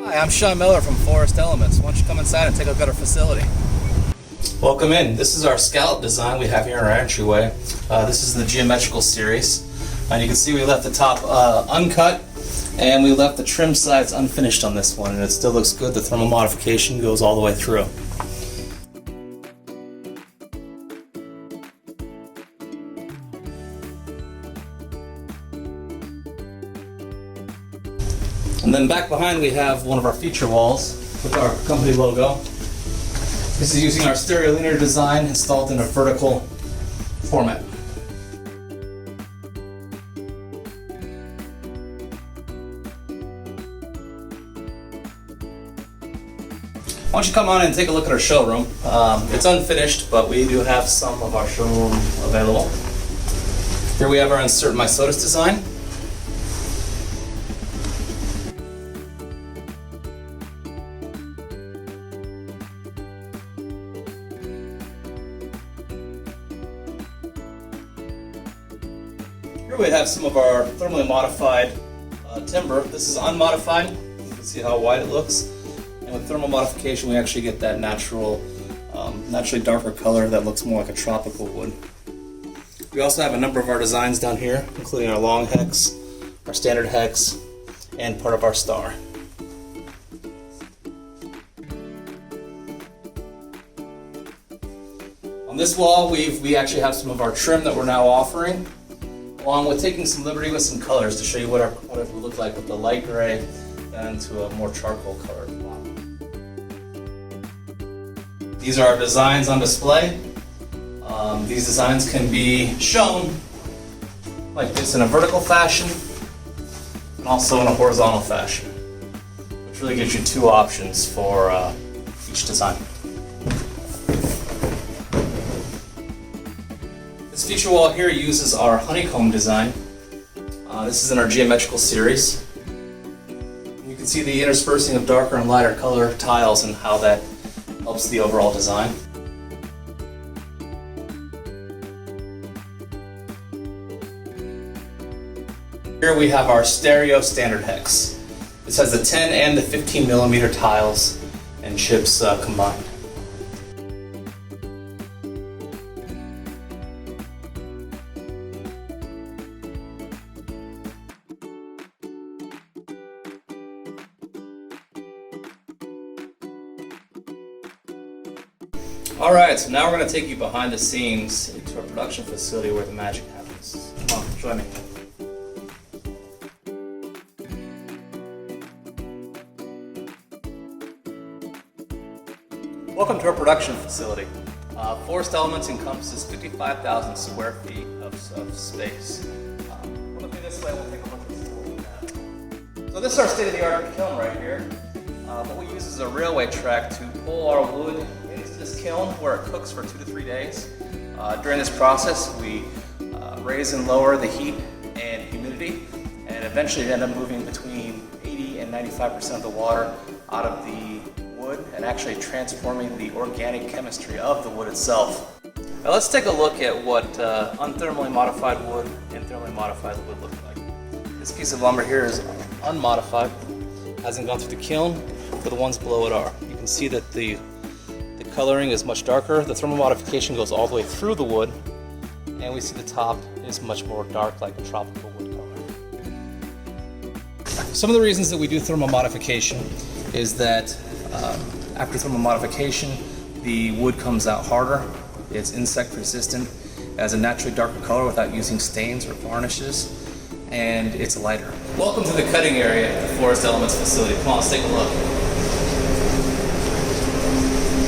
Hi, I'm Sean Miller from Forest Elements. Why don't you come inside and take a look at our facility? Welcome in. This is our scallop design we have here in our entryway. This is the geometrical series. And you can see we left the top uncut and we left the trim sides unfinished on this one, and it still looks good. The thermal modification goes all the way through. And then back behind we have one of our feature walls with our company logo. This is using our stereo linear design installed in a vertical format. Why don't you come on and take a look at our showroom. It's unfinished, but we do have some of our showroom available. Here we have our Insert My Sodas design. Here we have some of our thermally modified timber. This is unmodified. You can see how white it looks. And with thermal modification, we actually get that naturally darker color that looks more like a tropical wood. We also have a number of our designs down here, including our long hex, our standard hex, and part of our star. On this wall, we actually have some of our trim that we're now offering, along with taking some liberty with some colors to show you what it would look like with the light gray and to a more charcoal color. These are our designs on display. These designs can be shown like this in a vertical fashion and also in a horizontal fashion, which really gives you two options for each design. This feature wall here uses our honeycomb design. This is in our geometrical series. You can see the interspersing of darker and lighter color tiles and how that helps the overall design. Here we have our stereo standard hex. This has the 10 and the 15 millimeter tiles and chips combined. Alright, so now we're going to take you behind the scenes into our production facility where the magic happens. Come on, join me. Welcome to our production facility. Forest Elements encompasses 55,000 square feet of space. Look at this way, we'll take a look at what we have. So this is our state-of-the-art kiln right here. What we use is a railway track to pull our wood into this kiln where it cooks for 2 to 3 days. During this process, we raise and lower the heat and humidity, and eventually end up moving between 80 and 95% of the water out of the wood and actually transforming the organic chemistry of the wood itself. Now let's take a look at what unthermally modified wood and thermally modified wood look like. This piece of lumber here is unmodified, hasn't gone through the kiln, but the ones below it are. You can see that the coloring is much darker. The thermal modification goes all the way through the wood, and we see the top is much more dark, like a tropical wood color. Some of the reasons that we do thermal modification is that after thermal modification, the wood comes out harder, it's insect resistant, it has a naturally darker color without using stains or varnishes, and it's lighter. Welcome to the cutting area at the Forest Elements facility. Come on, let's take a look.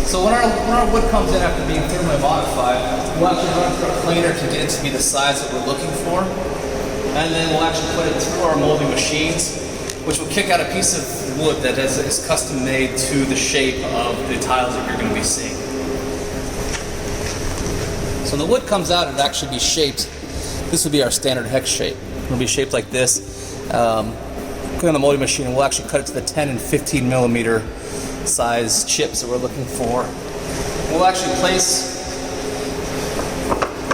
So when our wood comes in after being thermally modified, we'll actually run through a planer to get it to be the size that we're looking for, and then we'll actually put it through our molding machines, which will kick out a piece of wood that is custom made to the shape of the tiles that you're going to be seeing. So when the wood comes out, it'll actually be shaped. This would be our standard hex shape. It'll be shaped like this. Put it on the molding machine, and we'll actually cut it to the 10 and 15 millimeter size chips that we're looking for. We'll actually place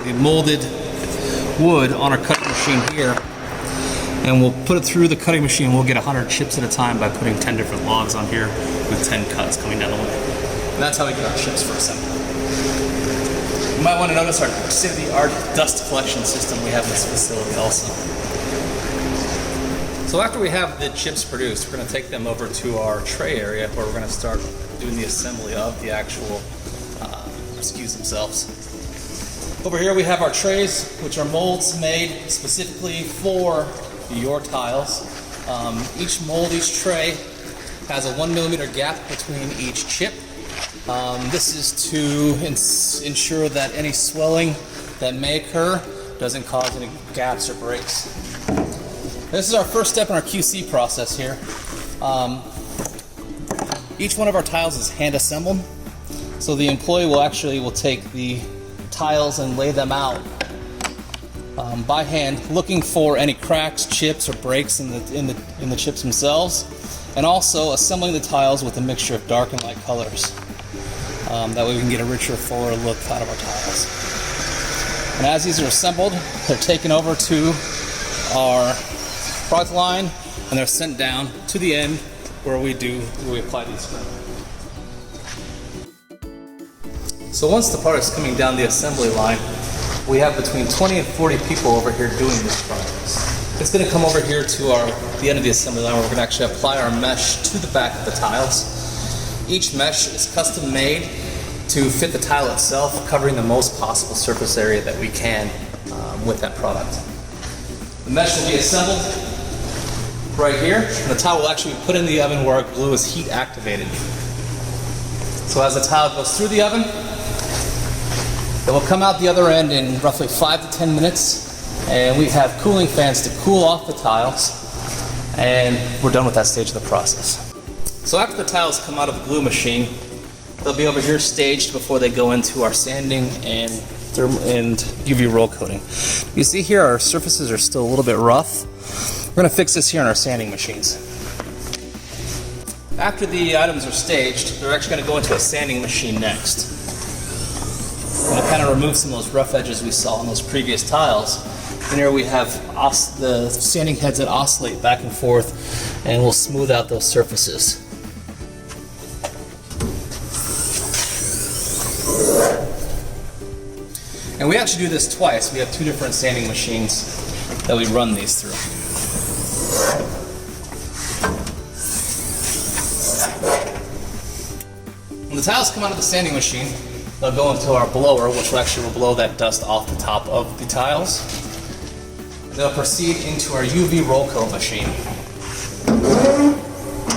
the molded wood on our cutting machine here, and we'll put it through the cutting machine. We'll get 100 chips at a time by putting 10 different logs on here with 10 cuts coming down the way. And that's how we get our chips for assembly. You might want to notice our state-of-the-art dust collection system we have in this facility also. So after we have the chips produced, we're going to take them over to our tray area where we're going to start doing the assembly of the actual SKUs themselves. Over here we have our trays, which are molds made specifically for your tiles. Each mold, each tray has a 1 millimeter gap between each chip. This is to ensure that any swelling that may occur doesn't cause any gaps or breaks. This is our first step in our QC process here. Each one of our tiles is hand assembled, so the employee will take the tiles and lay them out by hand, looking for any cracks, chips, or breaks in the chips themselves, and also assembling the tiles with a mixture of dark and light colors. That way we can get a richer, fuller look out of our tiles. And as these are assembled, they're taken over to our product line and they're sent down to the end where we apply these screws. So once the product's coming down the assembly line, we have between 20 and 40 people over here doing this process. It's going to come over here to the end of the assembly line where we're going to actually apply our mesh to the back of the tiles. Each mesh is custom made to fit the tile itself, covering the most possible surface area that we can with that product. The mesh will be assembled right here, and the tile will actually be put in the oven where our glue is heat activated. So as the tile goes through the oven, it will come out the other end in roughly 5 to 10 minutes, and we have cooling fans to cool off the tiles, and we're done with that stage of the process. So after the tiles come out of the glue machine, they'll be over here staged before they go into our sanding and UV roll coating. You see here our surfaces are still a little bit rough. We're going to fix this here in our sanding machines. After the items are staged, they're actually going to go into a sanding machine next. And to kind of remove some of those rough edges we saw on those previous tiles. And here we have the sanding heads that oscillate back and forth, and we'll smooth out those surfaces. And we actually do this twice. We have 2 different sanding machines that we run these through. When the tiles come out of the sanding machine, they'll go into our blower, which will blow that dust off the top of the tiles. And they'll proceed into our UV roll coat machine.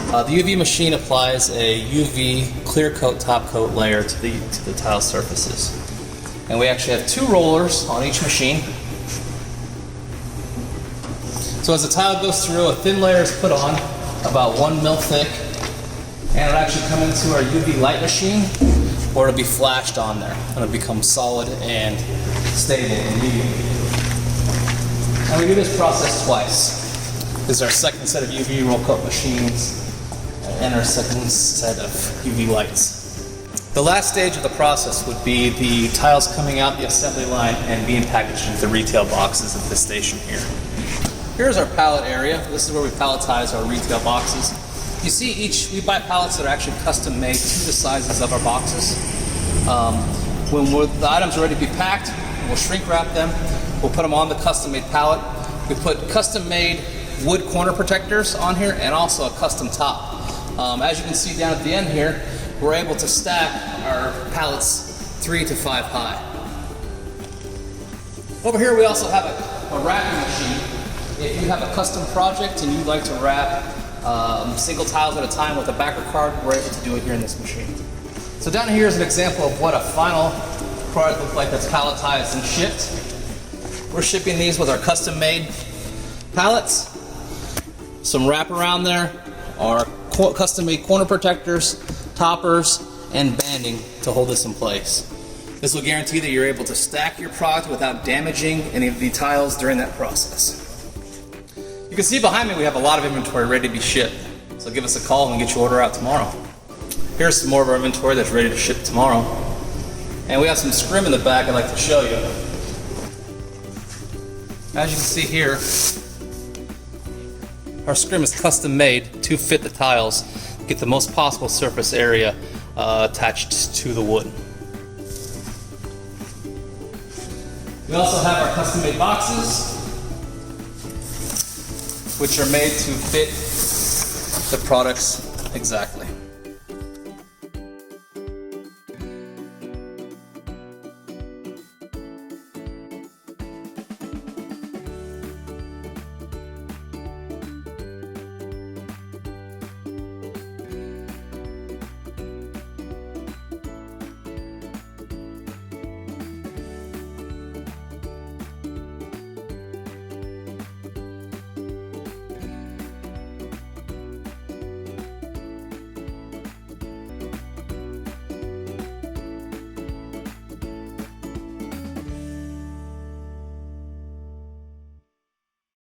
The UV machine applies a UV clear coat top coat layer to the tile surfaces. And we actually have 2 rollers on each machine. So as the tile goes through, a thin layer is put on, about 1 mil thick, and it'll actually come into our UV light machine, or it'll be flashed on there, and it'll become solid and stable immediately. And we do this process twice. This is our second set of UV roll coat machines, and our second set of UV lights. The last stage of the process would be the tiles coming out the assembly line and being packaged into retail boxes at this station here. Here's our pallet area. This is where we palletize our retail boxes. You see, we buy pallets that are actually custom made to the sizes of our boxes. When the items are ready to be packed, we'll shrink wrap them. We'll put them on the custom made pallet. We put custom made wood corner protectors on here and also a custom top. As you can see down at the end here, we're able to stack our pallets 3 to 5 high. Over here we also have a wrapping machine. If you have a custom project and you'd like to wrap single tiles at a time with a backer card, we're able to do it here in this machine. So down here is an example of what a final product looks like that's palletized and shipped. We're shipping these with our custom made pallets, some wrap around there, our custom made corner protectors, toppers, and banding to hold this in place. This will guarantee that you're able to stack your product without damaging any of the tiles during that process. You can see behind me we have a lot of inventory ready to be shipped, so give us a call and get your order out tomorrow. Here's some more of our inventory that's ready to ship tomorrow. And we have some scrim in the back I'd like to show you. As you can see here, our scrim is custom made to fit the tiles, get the most possible surface area attached to the wood. We also have our custom made boxes, which are made to fit the products exactly.